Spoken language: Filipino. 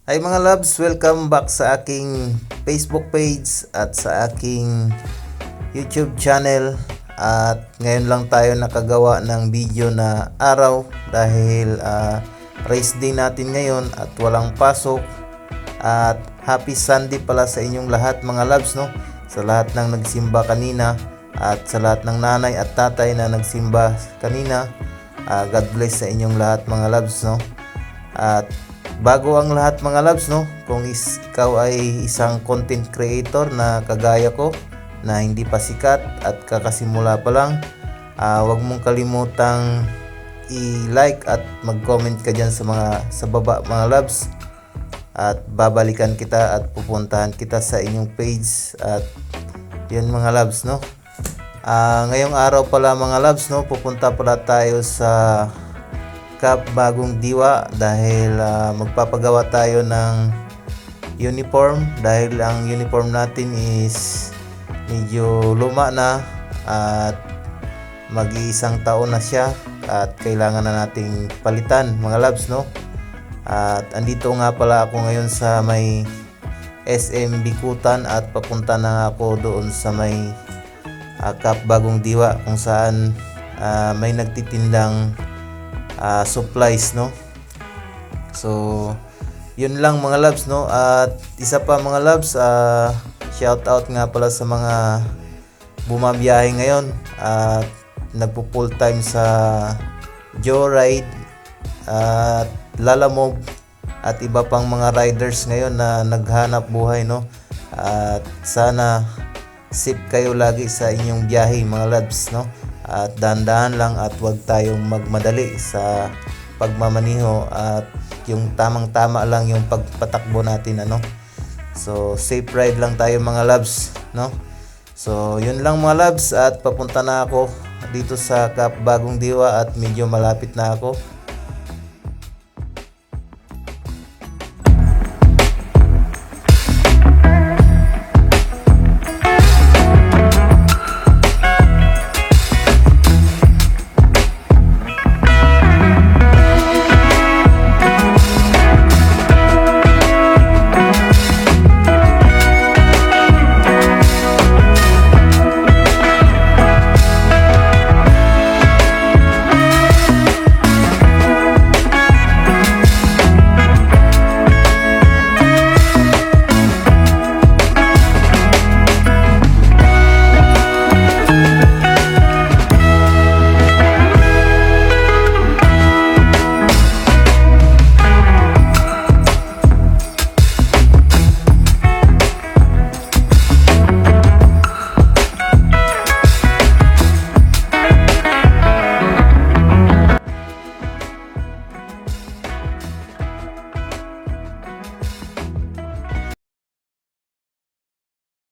Hi mga loves, welcome back sa aking Facebook page at sa aking YouTube channel. At ngayon lang tayo nakagawa ng video na araw dahil race day natin ngayon at walang pasok. At happy Sunday pala sa inyong lahat mga loves, no? Sa lahat ng nagsimba kanina at sa lahat ng nanay at tatay na nagsimba kanina. God bless sa inyong lahat mga loves, no? At bago ang lahat mga loves, no, kung ikaw ay isang content creator na kagaya ko na hindi pa sikat at kakasimula pa lang, wag mong kalimutang i-like at mag-comment ka dyan sa baba mga loves, at babalikan kita at pupuntahan kita sa inyong page. At yun mga loves, no, ngayong araw pala mga loves, no, pupunta pala tayo sa Cap Bagong Diwa dahil magpapagawa tayo ng uniform dahil ang uniform natin is medyo luma na at mag-iisang taon na siya at kailangan na nating palitan mga loves, no. At andito nga pala ako ngayon sa may SM Bikutan at papunta na ako doon sa may Cap Bagong Diwa kung saan may nagtitindang supplies, no. So yun lang mga loves, no. At isa pa mga loves, shout out nga pala sa mga bumabiyahe ngayon at nagpo full time sa Joyride at Lalamove at iba pang mga riders ngayon na naghanap buhay, no. At sana safe kayo lagi sa inyong biyahe mga loves, no. At dahan-dahan lang at huwag tayong magmadali sa pagmamaniho at yung tamang-tama lang yung pagpatakbo natin, ano. So safe ride lang tayo mga loves, no. So yun lang mga loves at papunta na ako dito sa Cap Bagong Diwa at medyo malapit na ako.